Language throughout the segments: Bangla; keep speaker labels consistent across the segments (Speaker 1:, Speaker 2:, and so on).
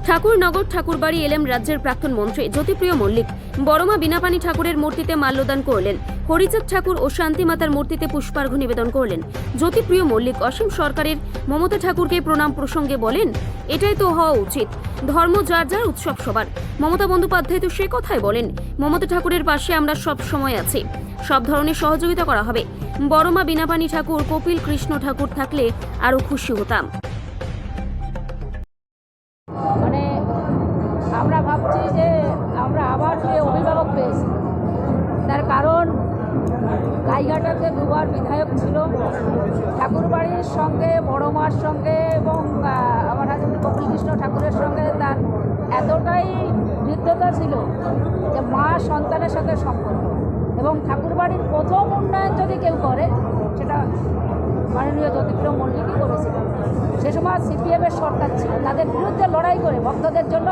Speaker 1: ঠাকুরনগর ঠাকুরবাড়ি এলেম রাজ্যের প্রাক্তন মন্ত্রী জ্যোতিপ্রিয় মল্লিক। বড়মা বীণাপানি ঠাকুরের মূর্তিতে মাল্যদান করলেন। হরিচাঁদ ঠাকুর ও শান্তিমাতার মূর্তিতে পুষ্পার্ঘ্য নিবেদন করলেন। জ্যোতিপ্রিয় মল্লিক অসীম সরকারের মমতা ঠাকুরকে প্রণাম প্রসঙ্গে বলেন, এটাই তো হওয়া উচিত, ধর্ম যার যার, উৎসব সবার। মমতা বন্দ্যোপাধ্যায় তো সে কথাই বলেন, মমতা ঠাকুরের পাশে আমরা সব সময় আছি, সব ধরনের সহযোগিতা করা হবে। বড়মা বীণাপানি ঠাকুর, কপিল কৃষ্ণ ঠাকুর থাকলে আরো খুশি হতাম।
Speaker 2: মানে আমরা ভাবছি যে আমরা আবার যে অভিভাবক পেয়েছি, তার কারণ গাইঘাটাতে দুবার বিধায়ক ছিল, ঠাকুরবাড়ির সঙ্গে বড়মার সঙ্গে এবং আমার হাজবেন্ড কপিল কৃষ্ণ ঠাকুরের সঙ্গে তার এতটাই হৃদ্যতা ছিল যে মা সন্তানের সাথে সম্পর্ক। এবং ঠাকুরবাড়ির প্রথম উন্নয়ন যদি কেউ করে সেটা মাননীয় জ্যোতিপ্রিয় মল্লিকই করেছিল। সে সময় সিপিএমের সরকার ছিল, তাদের বিরুদ্ধে লড়াই করে ভক্তদের জন্য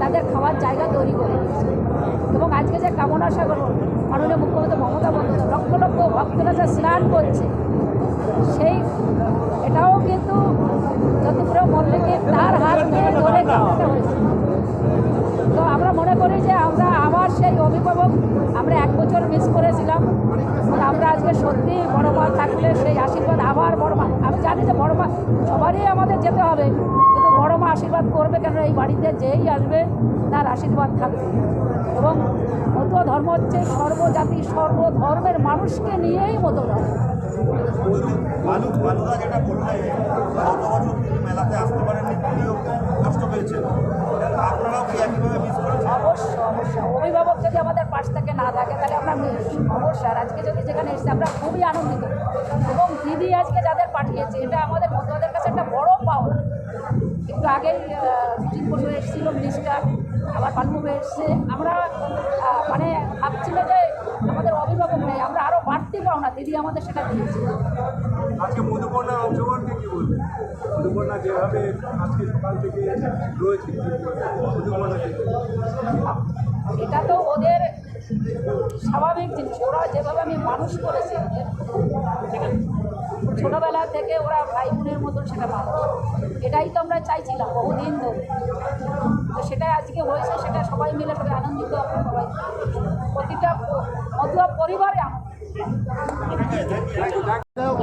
Speaker 2: তাদের খাওয়ার জায়গা তৈরি করে দিয়েছে। এবং আজকে যে কামনা সাগর মাননীয় মুখ্যমন্ত্রী মমতা বন্দ্যোপাধ্যায় লক্ষ লক্ষ ভক্তরা যে স্নান করছে, সেই এটাও কিন্তু জ্যোতিপ্রিয় মল্লিকের তার হাত দিয়ে ধরে কামনা হয়েছে। তো আমরা মনে করি যে আমরা আবার সেই অভিভাবক, আমরা এক বছর মিস করেছিলাম, আমরা আজকে সত্যি বড়মা ঠাকুরের সেই আশীর্বাদ আবার বড়মা, আমি জানি যে বড়মা সবারই আমাদের যেতে হবে, কিন্তু বড়মা আশীর্বাদ করবে, কেন এই বাড়িতে যেই আসবে তার আশীর্বাদ থাকবে। এবং মতুয়া ধর্ম হচ্ছে সর্বজাতি সর্বধর্মের মানুষকে নিয়েই মতুয়া ধর্ম। অবশ্যই অভিভাবক যদি আমাদের পাশ থেকে না থাকে তাহলে আমরা অবশ্যই। আর আজকে যদি যেখানে এসেছি আমরা খুবই আনন্দিত, এবং দিদি আজকে যাদের পাঠিয়েছে এটা আমাদের মতুয়াদের কাছে একটা বড় পাওয়া। একটু আগেই সুজিত বসু এসেছিল মিনিস্টার, আবার পালমুভ এসছে, আমরা মানে ভাবছিল যে আমাদের অভিভাবক নেই, আমরা আরও বাড়তি পাও না, দিদি আমাদের সেটা দিয়েছে।
Speaker 3: আজকে মধুকন্যার অংশগ্রহণকে কী বলবে? মধুকন্যা যেভাবে আজকে সকাল থেকে রয়েছে,
Speaker 2: এটা তো ওদের স্বাভাবিক জিনিস, ওরা যেভাবে আমি মানুষ করেছি ছোটোবেলা থেকে, ওরা ভাই বোনের মতন সেটা মানুষ, এটাই তো আমরা চাইছিলাম বহুদিন ধরে। তো সেটাই আজকে হয়েছে, সেটা সবাই মিলে সবাই আনন্দিত, আমরা সবাই প্রতিটা মতুয়া পরিবারে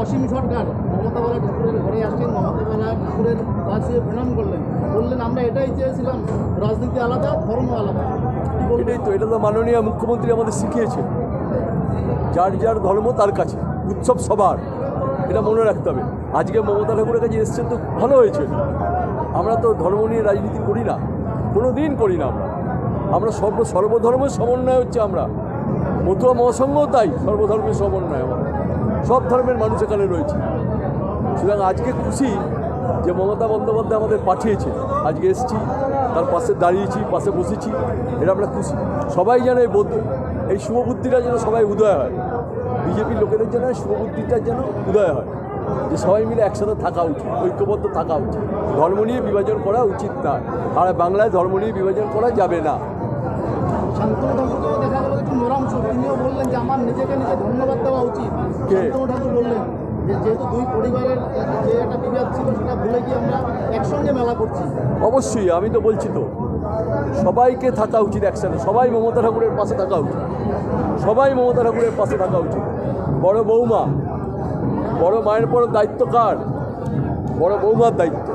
Speaker 4: অসীম সরকার মমতা বলা ঠাকুরের ঘরে আসলেন, মমতা বলা ঠাকুরের কাছে প্রণাম করলেন, বললেন আমরা এটাই চেয়েছিলাম, রাজনীতি আলাদা, ধর্ম আলাদা।
Speaker 5: এটাই তো, এটা তো মাননীয় মুখ্যমন্ত্রী আমাদের শিখিয়েছে, যার যার ধর্ম তার কাছে, উৎসব সবার, এটা মনে রাখতে হবে। আজকে মমতা ঠাকুরের কাছে এসছে তো ভালো হয়েছে। আমরা তো ধর্ম নিয়ে রাজনীতি করি না, কোনো দিন করি না। আমরা সর্বধর্মের সমন্বয় হচ্ছে, আমরা মতুয়া মহাসংঘও তাই, সর্বধর্মের সমন্বয়, আমাদের সব ধর্মের মানুষ এখানে রয়েছে। সুতরাং আজকে খুশি যে মমতা বন্দ্যোপাধ্যায় আমাদের পাঠিয়েছে, আজকে এসেছি, তার পাশে দাঁড়িয়েছি, পাশে বসেছি, এটা আমরা খুশি। সবাই যেন এই শুভবুদ্ধিটা যেন সবাই উদয় হয়, বিজেপির লোকেদের যেন শুভবুদ্ধিটা যেন উদয় হয়, যে সবাই মিলে একসাথে থাকা উচিত, ঐক্যবদ্ধ থাকা উচিত, ধর্ম নিয়ে বিভাজন করা উচিত না। আর বাংলায় ধর্ম নিয়ে বিভাজন করা যাবে না।
Speaker 4: শান্তনু ঠাকুরকেও দেখা গেল একটু নরম সুর, তিনিও বললেন যে আমার নিজেকে নিজে ধন্যবাদ দেওয়া উচিত। শান্তনু ঠাকুর বললেন যে যেহেতু দুই পরিবারের যে একটা বিবাদ ছিল সেটা ভুলে গিয়ে আমরা একসঙ্গে মেলা করছি।
Speaker 5: অবশ্যই, আমি তো বলছি তো, সবাইকে থাকা উচিত একসাথে, সবাই মমতা ঠাকুরের পাশে থাকা উচিত, সবাই মমতা ঠাকুরের পাশে থাকা উচিত। বড় বৌমা, বড় মায়ের পর দায়িত্ব কার? বড় বৌমার দায়িত্ব,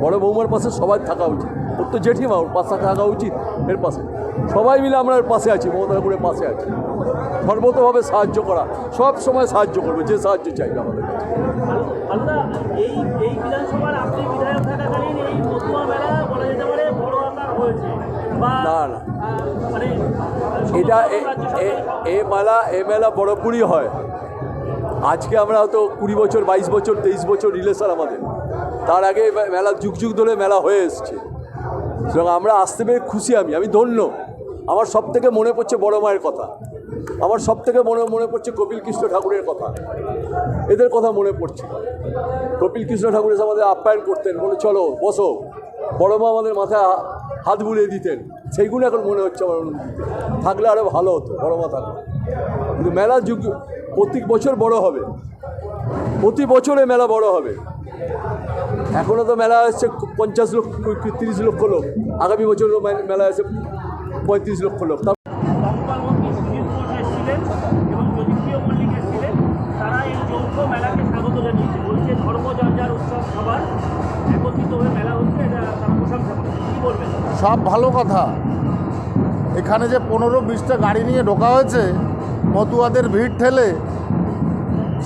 Speaker 5: বড় বৌমার পাশে সবাই থাকা উচিত। ওর তো জেঠিমা, ওর পাশে থাকা উচিত, এর পাশে সবাই মিলে আমরা এর পাশে আছি, মমতা ঠাকুরের পাশে আছি। সর্বতভাবে সাহায্য করা, সব সময় সাহায্য করবে, যে সাহায্য চাইবে আমাদের কাছে।
Speaker 6: এই বিধানসভার আপনি বিধায়ক থাকাকালীন এই মতুয়া মেলা বলা যেতে পারে বড় আকার হয়েছে,
Speaker 5: না না, এটা এ মেলা বড়পুরই হয়। আজকে আমরা হয়তো 20 বছর 22 বছর 23 বছর রিলেশন আমাদের, তার আগে মেলা যুগ যুগ ধরে মেলা হয়ে এসছে। সুতরাং আমরা আসতে পেরে খুশি, আমি ধন্য। আমার সব থেকে মনে পড়ছে বড় মায়ের কথা, আমার সব থেকে মনে পড়ছে কপিল কৃষ্ণ ঠাকুরের কথা, এদের কথা মনে পড়ছে। কপিল কৃষ্ণ ঠাকুর এসে আমাদের আপ্যায়ন করতেন, বলে চলো বসো, বড় মা আমাদের মাথায় হাত বুলিয়ে দিতেন, সেইগুলো এখন মনে হচ্ছে আমার অনুভূতিতে। থাকলে আরও ভালো হতো, বড় মা থাকলে। কিন্তু মেলা যুগ প্রতি বছর বড় হবে, প্রতি বছরে মেলা বড় হবে। এখনও তো মেলা আসছে 50 লক্ষ 30 লক্ষ লোক, আগামী বছরও মেলা আছে 35 লক্ষ লোক।
Speaker 6: গতকাল মন্ত্রী সুনীল ঘোষ এসেছিলেন এবং জ্যোতিপ্রিয় মল্লিক এসেছিলেন। তারা এই যৌথ মেলাকে স্বাগত জানিয়েছে, বলছে ধর্ম যার উৎসব সবার একত্রিত হয়ে মেলা হচ্ছে, এটা তারা প্রশংসা করছে। কী বলবেন?
Speaker 4: সব ভালো কথা। এখানে যে 15-20টা গাড়ি নিয়ে ঢোকা হয়েছে মতুয়াদের ভিড় ঠেলে,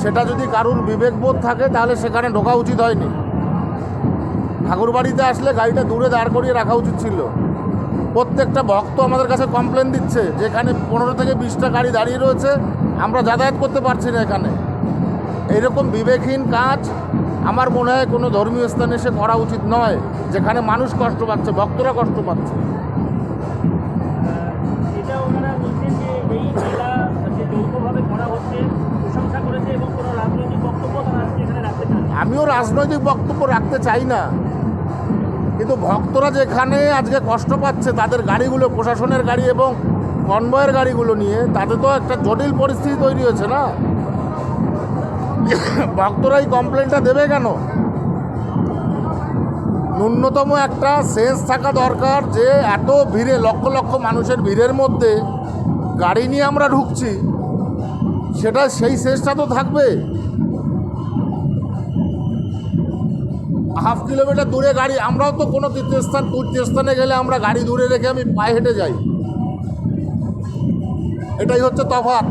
Speaker 4: সেটা যদি কারুর বিবেকবোধ থাকে তাহলে সেখানে ঢোকা উচিত হয়নি। ঠাকুরবাড়িতে আসলে গাড়িটা দূরে দাঁড় করিয়ে রাখা উচিত ছিল। প্রত্যেকটা ভক্ত আমাদের কাছে কমপ্লেন দিচ্ছে যে এখানে 15 থেকে 20টা গাড়ি দাঁড়িয়ে রয়েছে, আমরা যাতায়াত করতে পারছি না এখানে। এইরকম বিবেকহীন কাজ আমার মনে হয় কোনো ধর্মীয় স্থানে এসে করা উচিত নয়, যেখানে মানুষ কষ্ট পাচ্ছে, ভক্তরা কষ্ট পাচ্ছে।
Speaker 6: এটা ওনারা বলছেন যে এই মেলা যে যৌথভাবে করা হচ্ছে প্রশংসা করেছে এবং কোনো রাজনৈতিক বক্তব্য তারা আজকে এখানে রাখতে চান।
Speaker 4: আমিও রাজনৈতিক বক্তব্য রাখতে চাই না, কিন্তু ভক্তরা যেখানে আজকে কষ্ট পাচ্ছে তাদের গাড়িগুলো, প্রশাসনের গাড়ি এবং কনভয়ের গাড়িগুলো নিয়ে, তাতে তো একটা জটিল পরিস্থিতি তৈরি হয়েছে না। ভক্তরা এই কমপ্লেনটা দেবে কেন? ন্যূনতম একটা সেন্স থাকা দরকার যে এত ভিড়ে, লক্ষ লক্ষ মানুষের ভিড়ের মধ্যে গাড়ি নিয়ে আমরা ঢুকছি, সেটা সেই সেন্সটা তো থাকবে। হাফ কিলোমিটার দূরে গাড়ি, আমরাও তো কোনো তীর্থস্থানে গেলে আমরা গাড়ি দূরে রেখে আমি পায়ে হেঁটে যাই, এটাই হচ্ছে তফাৎ।